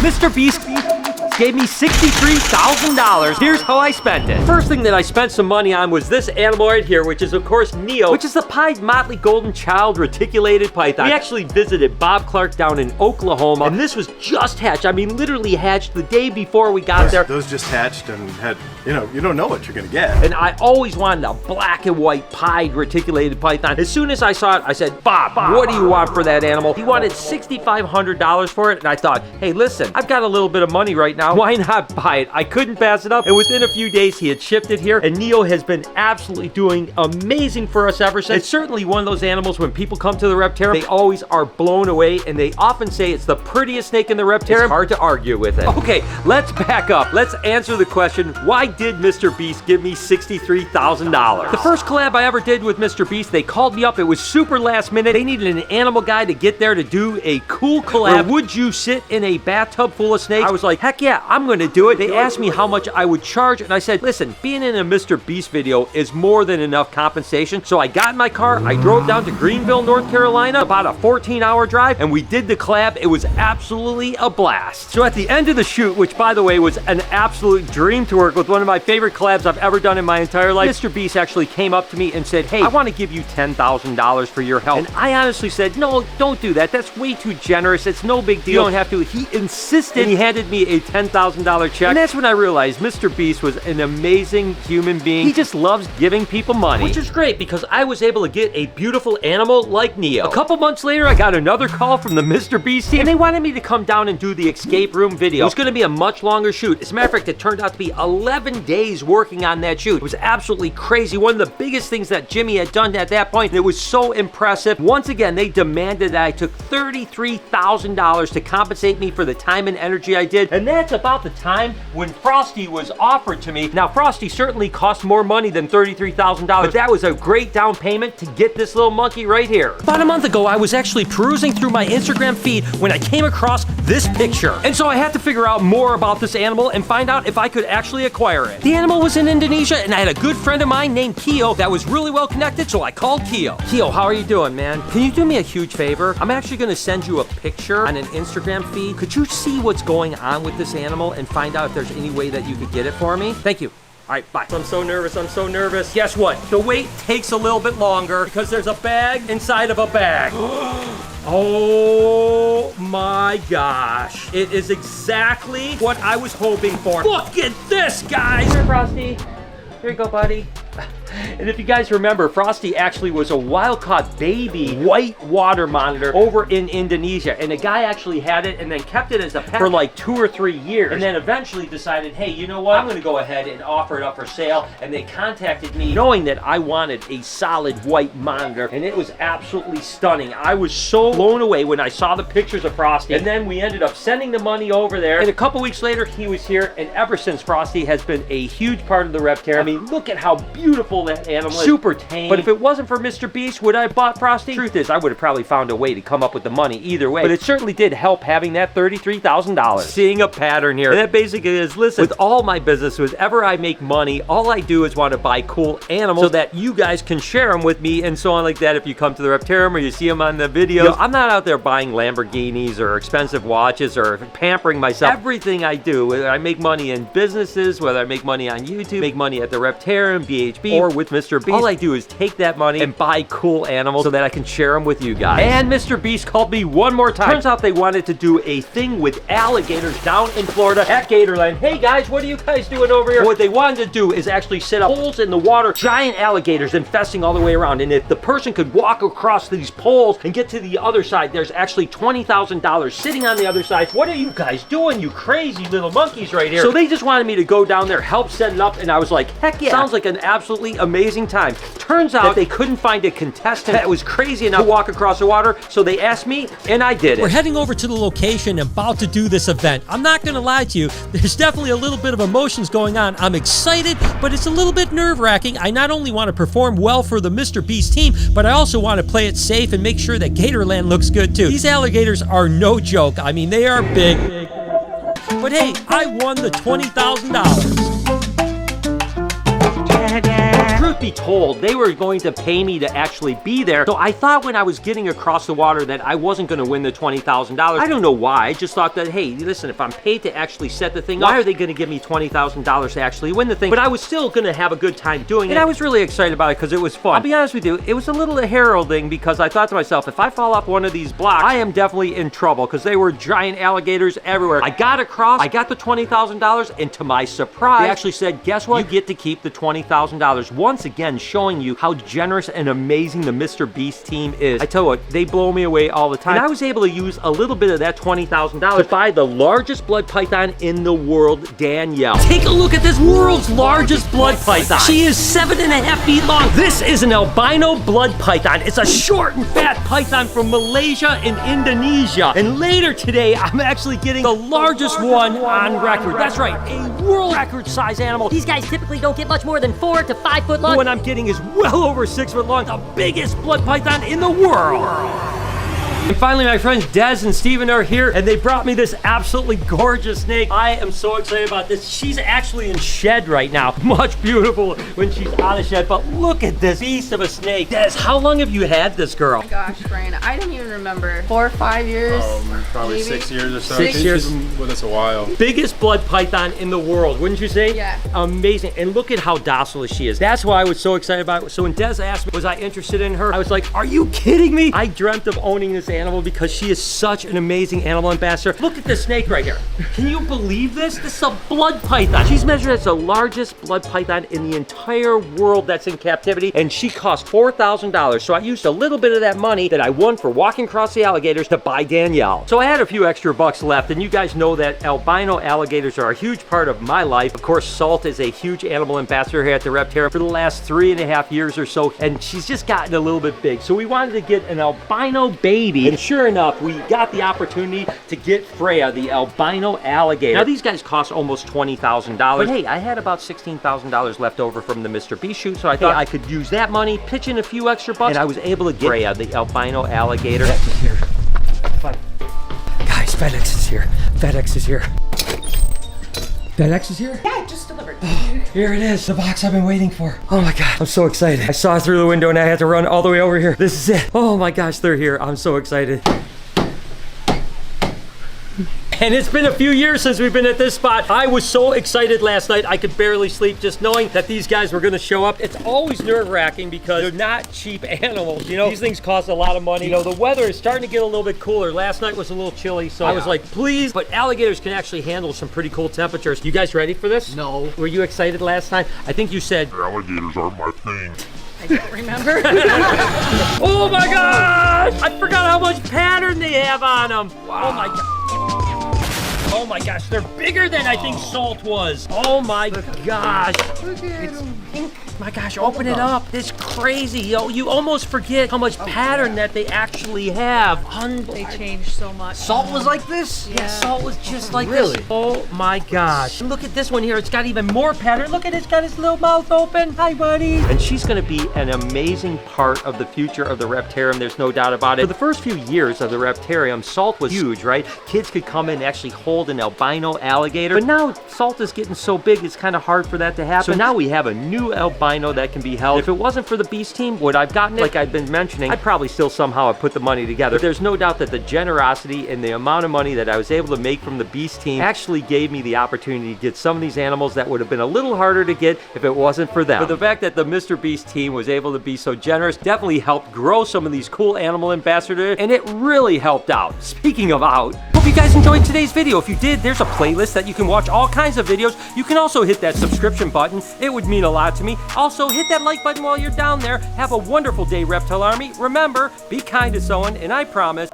MrBeast gave me $63,000. Here's how I spent it. First thing that I spent some money on was this animal right here, which is of course Neo, which is the pied motley golden child reticulated python. We actually visited Bob Clark down in Oklahoma, and this was just hatched. I mean, literally hatched the day before we got there. Those just hatched and had, you don't know what you're gonna get. And I always wanted a black and white pied reticulated python. As soon as I saw it, I said, Bob, what do you want for that animal? He wanted $6,500 for it, and I thought, hey, listen, I've got a little bit of money right now. Why not buy it? I couldn't pass it up. And within a few days, he had shipped it here, and Neo has been absolutely doing amazing for us ever since. It's certainly one of those animals when people come to the Reptarium, they always are blown away, and they often say it's the prettiest snake in the Reptarium. It's hard to argue with it. Okay, let's back up. Let's answer the question, why did MrBeast give me $63,000? The first collab I ever did with MrBeast, they called me up. It was super last minute. They needed an animal guy to get there to do a cool collab. Would you sit in a bathtub full of snakes? I was like, heck yeah, I'm gonna do it. They asked me how much I would charge, and I said, listen, being in a MrBeast video is more than enough compensation. So I got in my car, I drove down to Greenville, North Carolina, about a 14-hour drive, and we did the collab. It was absolutely a blast. So at the end of the shoot, which by the way was an absolute dream to work with, one of my favorite collabs I've ever done in my entire life, MrBeast actually came up to me and said, hey, I want to give you $10,000 for your help. And I honestly said, no, don't do that. That's way too generous. It's no big deal. You don't have to. He insisted. He handed me a $10,000 check. And that's when I realized MrBeast was an amazing human being. He just loves giving people money, which is great because I was able to get a beautiful animal like Neo. A couple months later, I got another call from the MrBeast team, and they wanted me to come down and do the escape room video. It was going to be a much longer shoot. As a matter of fact, it turned out to be 11 days working on that shoot. It was absolutely crazy. One of the biggest things that Jimmy had done at that point. It was so impressive. Once again, they demanded that I took $33,000 to compensate me for the time and energy I did. And that's about the time when Frosty was offered to me. Now, Frosty certainly cost more money than $33,000, but that was a great down payment to get this little monkey right here. About a month ago, I was actually perusing through my Instagram feed when I came across this picture. And so I had to figure out more about this animal and find out if I could actually acquire it. The animal was in Indonesia, and I had a good friend of mine named Keo that was really well connected, so I called Keo. Keo, how are you doing, man? Can you do me a huge favor? I'm actually gonna send you a picture on an Instagram feed. Could you see what's going on with this animal and find out if there's any way that you could get it for me? Thank you. All right, bye. I'm so nervous, I'm so nervous. Guess what? The wait takes a little bit longer because there's a bag inside of a bag. Oh my gosh. It is exactly what I was hoping for. Look at this, guys. Here, Frosty. Here you go, buddy. And if you guys remember, Frosty actually was a wild-caught baby white water monitor over in Indonesia. And the guy actually had it and then kept it as a pet for like 2 or 3 years. And then eventually decided, hey, you know what? I'm going to go ahead and offer it up for sale. And they contacted me knowing that I wanted a solid white monitor. And it was absolutely stunning. I was so blown away when I saw the pictures of Frosty. And then we ended up sending the money over there. And a couple weeks later, he was here. And ever since, Frosty has been a huge part of the Reptarium. I mean, look at how beautiful that animal is. Super tame. But if it wasn't for MrBeast, would I have bought Frosty? Truth is, I would have probably found a way to come up with the money either way. But it certainly did help having that $33,000. Seeing a pattern here. And that basically is, listen, with all my business, whenever I make money, all I do is want to buy cool animals so that you guys can share them with me and so on like that. If you come to the Reptarium or you see them on the video, I'm not out there buying Lamborghinis or expensive watches or pampering myself. Everything I do, whether I make money in businesses, whether I make money on YouTube, make money at the Reptarium, BHB, or with MrBeast, all I do is take that money and buy cool animals so that I can share them with you guys. And MrBeast called me one more time. Turns out they wanted to do a thing with alligators down in Florida at Gatorland. Hey guys, what are you guys doing over here? What they wanted to do is actually set up poles in the water, giant alligators infesting all the way around. And if the person could walk across these poles and get to the other side, there's actually $20,000 sitting on the other side. What are you guys doing, you crazy little monkeys right here? So they just wanted me to go down there, help set it up, and I was like, heck yeah. Sounds like an absolutely amazing time. Turns out that they couldn't find a contestant that was crazy enough to walk across the water, so they asked me, and I did it. We're heading over to the location and about to do this event. I'm not gonna lie to you, there's definitely a little bit of emotions going on. I'm excited, but it's a little bit nerve-wracking. I not only want to perform well for the MrBeast team, but I also want to play it safe and make sure that Gatorland looks good too. These alligators are no joke. I mean, they are big. But hey, I won the $20,000. Truth be told, they were going to pay me to actually be there. So I thought when I was getting across the water that I wasn't going to win the $20,000. I don't know why. I just thought that, hey, listen, if I'm paid to actually set the thing up, why are they going to give me $20,000 to actually win the thing? But I was still going to have a good time doing it. And I was really excited about it because it was fun. I'll be honest with you, it was a little heralding because I thought to myself, if I fall off one of these blocks, I am definitely in trouble because they were giant alligators everywhere. I got across, I got the $20,000, and to my surprise, they actually said, guess what? You get to keep the $20,000. Once again, showing you how generous and amazing the MrBeast team is. I tell you what, they blow me away all the time. And I was able to use a little bit of that $20,000 to buy the largest blood python in the world, Danielle. Take a look at this world's largest blood python. She is 7.5 feet long. This is an albino blood python. It's a short and fat python from Malaysia and Indonesia. And later today, I'm actually getting the largest one on record. That's right, a world record size animal. These guys typically don't get much more than 4 to 5 foot long. The one I'm getting is well over 6 foot long, the biggest blood python in the world. And finally, my friends Des and Steven are here, and they brought me this absolutely gorgeous snake. I am so excited about this. She's actually in shed right now. Much beautiful when she's out of shed, but look at this beast of a snake. Des, how long have you had this girl? Oh my gosh, Brian, I don't even remember. 4 or 5 years? Probably maybe? 6 years or so. 6 years. She's been with us a while. Biggest blood python in the world, wouldn't you say? Yeah. Amazing. And look at how docile she is. That's why I was so excited about it. So when Des asked me, was I interested in her? I was like, are you kidding me? I dreamt of owning this animal because she is such an amazing animal ambassador. Look at this snake right here. Can you believe this? This is a blood python. She's measured as the largest blood python in the entire world that's in captivity, and she cost $4,000. So I used a little bit of that money that I won for walking across the alligators to buy Danielle. So I had a few extra bucks left, and you guys know that albino alligators are a huge part of my life. Of course, Salt is a huge animal ambassador here at the Reptarium for the last 3.5 years or so, and she's just gotten a little bit big. So we wanted to get an albino baby, and sure enough, we got the opportunity to get Freya, the albino alligator. Now, these guys cost almost $20,000, but hey, I had about $16,000 left over from the MrBeast shoot, so I thought I could use that money, pitch in a few extra bucks, and I was able to get Freya, the albino alligator. FedEx is here. Guys, FedEx is here. FedEx is here. FedEx is here? Yeah, it just delivered. Here it is, the box I've been waiting for. Oh my God, I'm so excited. I saw it through the window and I had to run all the way over here. This is it. Oh my gosh, they're here. I'm so excited. And it's been a few years since we've been at this spot. I was so excited last night, I could barely sleep just knowing that these guys were gonna show up. It's always nerve-wracking because they're not cheap animals, you know? These things cost a lot of money. You know, the weather is starting to get a little bit cooler. Last night was a little chilly, so I was like, please. But alligators can actually handle some pretty cool temperatures. You guys ready for this? No. Were you excited last time? I think you said, alligators aren't my thing. I don't remember. oh my gosh! I forgot how much pattern they have on them. Wow. Oh my God. Oh my gosh, they're bigger than I think Salt was. Oh my gosh. It's pink. My gosh, open it up. It's crazy, yo. You almost forget how much pattern that they actually have. They changed so much. Salt was like this? Yeah, Salt was just like this. Oh my gosh. Look at this one here. It's got even more pattern. Look at it. It's got his little mouth open. Hi, buddy. And she's going to be an amazing part of the future of the Reptarium. There's no doubt about it. For the first few years of the Reptarium, Salt was huge, right? Kids could come in and actually hold an albino alligator. But now Salt is getting so big, it's kind of hard for that to happen. So now we have a new albino that can be held. If it wasn't for the Beast team, would I've gotten it? Like I've been mentioning, I'd probably still somehow have put the money together. But there's no doubt that the generosity and the amount of money that I was able to make from the Beast team actually gave me the opportunity to get some of these animals that would have been a little harder to get if it wasn't for them. But the fact that the MrBeast team was able to be so generous definitely helped grow some of these cool animal ambassadors, and it really helped out. Speaking of out, hope you guys enjoyed today's video. If you did, there's a playlist that you can watch all kinds of videos. You can also hit that subscription button. It would mean a lot to me. Also, hit that like button while you're down there. Have a wonderful day, Reptile Army. Remember, be kind to someone, and I promise